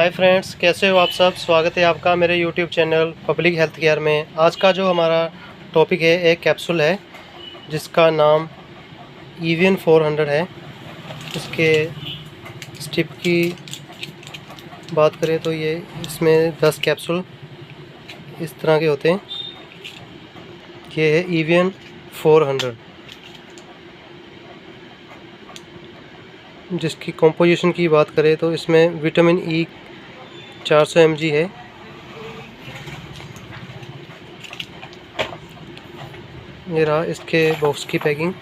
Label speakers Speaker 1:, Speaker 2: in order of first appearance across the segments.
Speaker 1: Hi friends, कैसे हो आप सब। स्वागत है आपका मेरे YouTube channel public health care में। आज का जो हमारा टॉपिक है एक कैप्सूल है जिसका नाम EVN 400 है। इसके स्टिप की बात करें तो ये इसमें 10 कैप्सूल इस तरह के होते हैं। ये है EVN 400 जिसकी कॉम्पोजिशन की बात करें तो इसमें विटामिन E 400 mg है। ये रहा इसके बॉक्स की packing.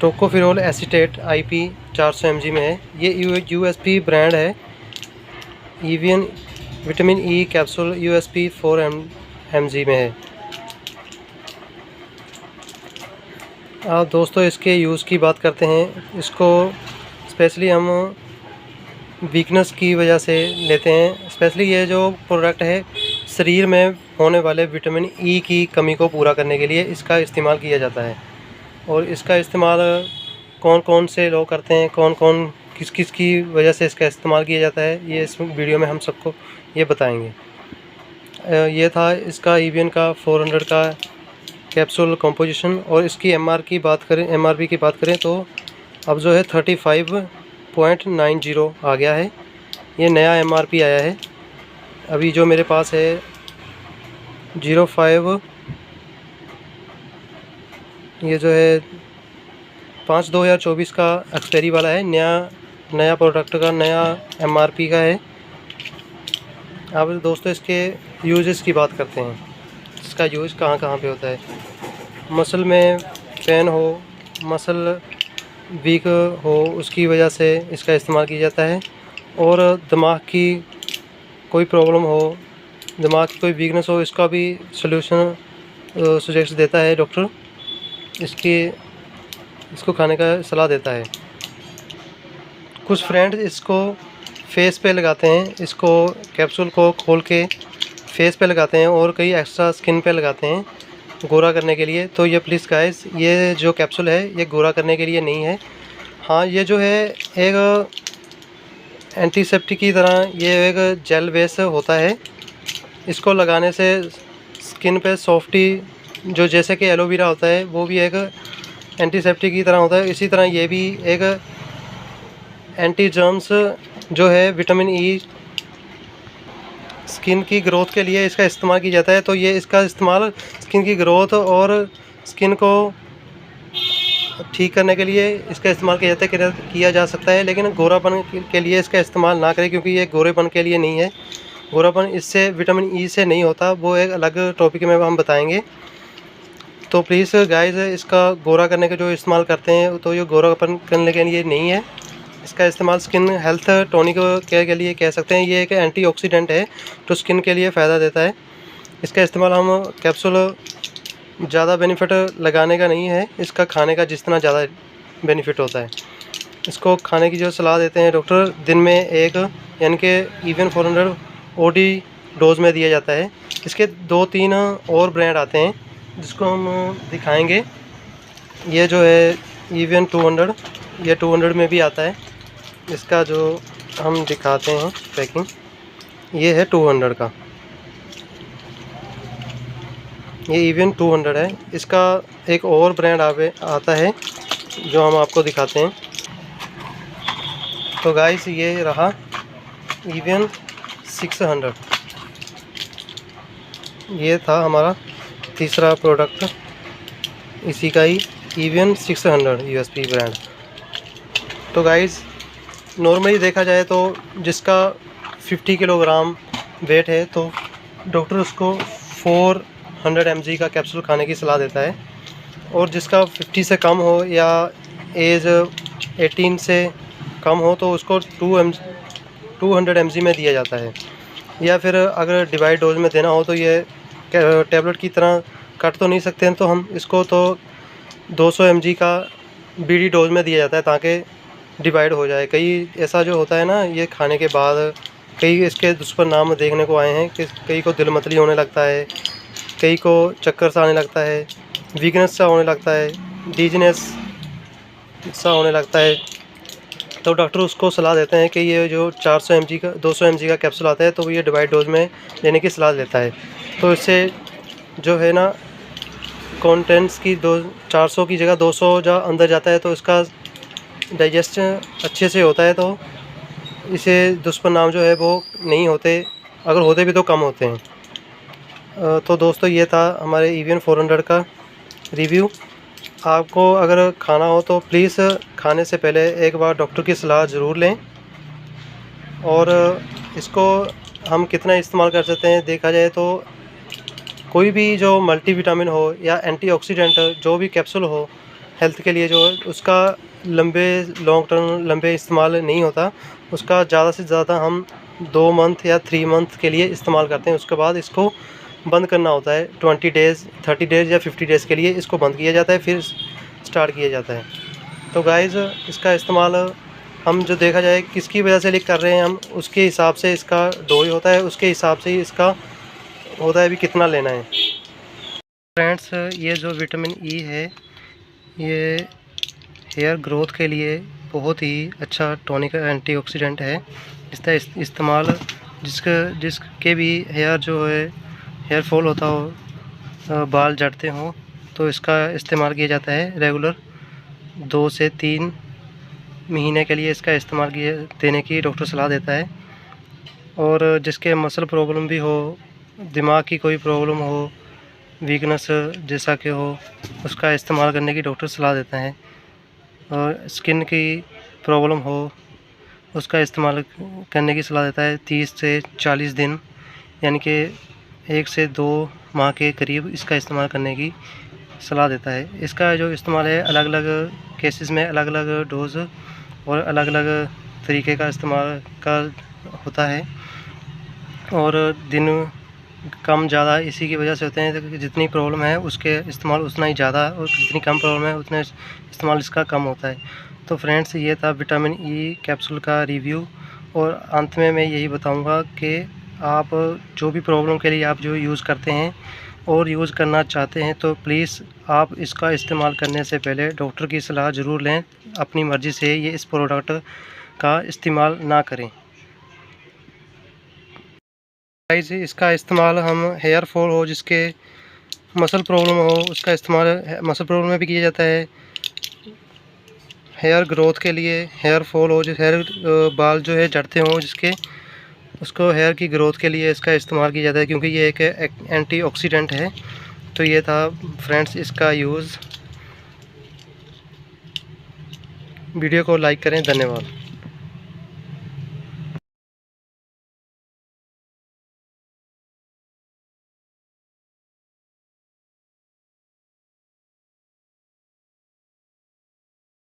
Speaker 1: Tocopherol acetate IP 400 mg में है। ये USP ब्रांड है। EVN vitamin E capsule USP 4 mg में है। अब दोस्तों इसके यूज़ की बात करते हैं। इसको स्पेशली हम वीकनेस की वजह से लेते हैं। स्पेशली ये जो प्रोडक्ट है शरीर में होने वाले विटामिन E की कमी को पूरा करने के लिए इसका इस्तेमाल किया जाता है। और इसका इस्तेमाल कौन कौन से लोग करते हैं, कौन कौन किस किस की वजह से इसका इस्तेमाल किया जाता है, ये इस वीडियो में हम सबको ये बताएंगे। ये था इसका EVN का 400 का कैप्सूल कंपोजिशन। और इसकी MRP की बात करें तो अब जो है 35.90 आ गया है। ये नया MRP आया है। अभी जो मेरे पास है 05, ये जो है 5/2024 का एक्सपायरी वाला है। नया प्रोडक्ट का नया MRP का है। अब दोस्तों इसके यूजेस की बात करते हैं। इसका यूज़ कहाँ कहाँ पे होता है। मसल में पेन हो, मसल वीक हो, उसकी वजह से इसका इस्तेमाल किया जाता है। और दिमाग की कोई प्रॉब्लम हो, दिमाग की कोई वीकनेस हो, इसका भी सलूशन सजेस्ट देता है डॉक्टर। इसको खाने का सलाह देता है। कुछ फ्रेंड्स इसको फेस पे लगाते हैं। इसको कैप्सूल को खोल के फेस पे लगाते हैं और कई एक्स्ट्रा स्किन पे लगाते हैं गोरा करने के लिए। तो ये प्लीज़ गाइस, ये जो कैप्सूल है ये गोरा करने के लिए नहीं है। हाँ, ये जो है एक एंटीसेप्टिक की तरह ये एक जेल बेस होता है। इसको लगाने से स्किन पे सॉफ्टी, जो जैसे कि एलोवेरा होता है वो भी एक एंटीसेप्टिक की तरह होता है, इसी तरह ये भी एक एंटी जर्म्स जो है विटामिन E स्किन की ग्रोथ के लिए इसका इस्तेमाल किया जाता है। तो ये इसका इस्तेमाल स्किन की ग्रोथ और स्किन को ठीक करने के लिए इसका इस्तेमाल किया जा सकता है। लेकिन गोरापन के लिए इसका इस्तेमाल ना करें, क्योंकि ये गोरेपन के लिए नहीं है। गोरापन इससे विटामिन E से नहीं होता, वो एक अलग टॉपिक में हम बताएंगे। तो प्लीज़ गाइस, इसका गोरा करने के जो इस्तेमाल करते हैं तो ये गोरापन करने के लिए नहीं है। इसका इस्तेमाल स्किन हेल्थ टॉनिक केयर के लिए कह सकते हैं। ये एक एंटीऑक्सीडेंट है तो स्किन के लिए फ़ायदा देता है। इसका इस्तेमाल हम कैप्सूल ज़्यादा बेनिफिट लगाने का नहीं है, इसका खाने का जितना ज़्यादा बेनिफिट होता है। इसको खाने की जो सलाह देते हैं डॉक्टर, दिन में एक, यानी कि EVN 400 OD डोज में दिया जाता है। इसके 2-3 और ब्रांड आते हैं जिसको हम दिखाएंगे। ये जो है EVN 200, ये 200 में भी आता है। इसका जो हम दिखाते हैं पैकिंग, ये है 200 का। ये EVN 200 है। इसका एक और ब्रांड आता है जो हम आपको दिखाते हैं। तो गाइस, ये रहा EVN 600। ये था हमारा तीसरा प्रोडक्ट, इसी का ही EVN 600 USP ब्रांड। तो गाइस, नॉर्मली देखा जाए तो जिसका 50 किलोग्राम वेट है तो डॉक्टर उसको 400 mg का कैप्सूल खाने की सलाह देता है। और जिसका 50 से कम हो या एज 18 से कम हो तो उसको 200 mg में दिया जाता है। या फिर अगर डिवाइड डोज में देना हो तो ये टैबलेट की तरह कट तो नहीं सकते हैं, तो हम इसको तो 200 mg का BD डोज में दिया जाता है ताकि डिवाइड हो जाए। कई ऐसा जो होता है ना, ये खाने के बाद कई इसके दुष्परिणाम देखने को आए हैं कि कई को दिल मतली होने लगता है, कई को चक्कर सा आने लगता है, वीकनेस सा होने लगता है, डिजीनेस सा होने लगता है। तो डॉक्टर उसको सलाह देते हैं कि ये जो 400 mg का 200 mg का कैप्सूल आता है तो ये डिवाइड डोज में लेने की सलाह देता है। तो इससे जो है ना कंटेंट्स की 400 की जगह 200 जहाँ अंदर जाता है तो इसका डाइजेस्ट अच्छे से होता है, तो इसे दुष्परिणाम जो है वो नहीं होते, अगर होते भी तो कम होते हैं। तो दोस्तों ये था हमारे EVN 400 का रिव्यू। आपको अगर खाना हो तो प्लीज़ खाने से पहले एक बार डॉक्टर की सलाह ज़रूर लें। और इसको हम कितना इस्तेमाल कर सकते हैं देखा जाए तो कोई भी जो मल्टीविटामिन हो या एंटीऑक्सीडेंट जो भी कैप्सूल हो हेल्थ के लिए जो उसका लॉन्ग टर्म लंबे इस्तेमाल नहीं होता, उसका ज़्यादा से ज़्यादा हम 2 मंथ या 3 मंथ के लिए इस्तेमाल करते हैं। उसके बाद इसको बंद करना होता है 20 डेज़ 30 डेज़ या 50 डेज़ के लिए इसको बंद किया जाता है, फिर स्टार्ट किया जाता है। तो गाइज़ इसका इस्तेमाल हम जो देखा जाए किसकी वजह से कर रहे हैं हम उसके हिसाब से इसका डोज होता है, उसके हिसाब से ही इसका होता है भी कितना लेना है। फ्रेंड्स ये जो विटामिन ई है ये हेयर ग्रोथ के लिए बहुत ही अच्छा टॉनिक एंटीऑक्सीडेंट है। इसका इस्तेमाल जिसके भी हेयर जो है हेयर फॉल होता हो, बाल झड़ते हों, तो इसका इस्तेमाल किया जाता है रेगुलर 2 से 3 महीने के लिए इसका इस्तेमाल देने की डॉक्टर सलाह देता है। और जिसके मसल प्रॉब्लम भी हो, दिमाग की कोई प्रॉब्लम हो, वीकनेस जैसा कि हो, उसका इस्तेमाल करने की डॉक्टर सलाह देता है। और स्किन की प्रॉब्लम हो उसका इस्तेमाल करने की सलाह देता है 30 से 40 दिन, यानी कि 1 से 2 माह के करीब इसका इस्तेमाल करने की सलाह देता है। इसका जो इस्तेमाल है अलग अलग केसेस में अलग अलग डोज और अलग अलग तरीके का इस्तेमाल का होता है। और दिन कम ज़्यादा इसी की वजह से होते हैं, जितनी प्रॉब्लम है उसके इस्तेमाल उतना ही ज़्यादा और जितनी कम प्रॉब्लम है उतने इस्तेमाल इसका कम होता है। तो फ्रेंड्स ये था विटामिन ई कैप्सूल का रिव्यू। और अंत में मैं यही बताऊंगा कि आप जो भी प्रॉब्लम के लिए आप जो यूज़ करते हैं और यूज़ करना चाहते हैं तो प्लीज़ आप इसका इस्तेमाल करने से पहले डॉक्टर की सलाह ज़रूर लें। अपनी मर्ज़ी से ये इस प्रोडक्ट का इस्तेमाल ना करें। गाइस इसका इस्तेमाल हम हेयर फॉल हो, जिसके मसल प्रॉब्लम हो, उसका इस्तेमाल मसल प्रॉब्लम में भी किया जाता है। हेयर ग्रोथ के लिए, हेयर फॉल हो, जो हेयर बाल जो है झड़ते हों जिसके, उसको हेयर की ग्रोथ के लिए इसका इस्तेमाल किया जाता है, क्योंकि ये एक एंटीऑक्सीडेंट है। तो ये था फ्रेंड्स इसका यूज़। वीडियो को लाइक करें। धन्यवाद।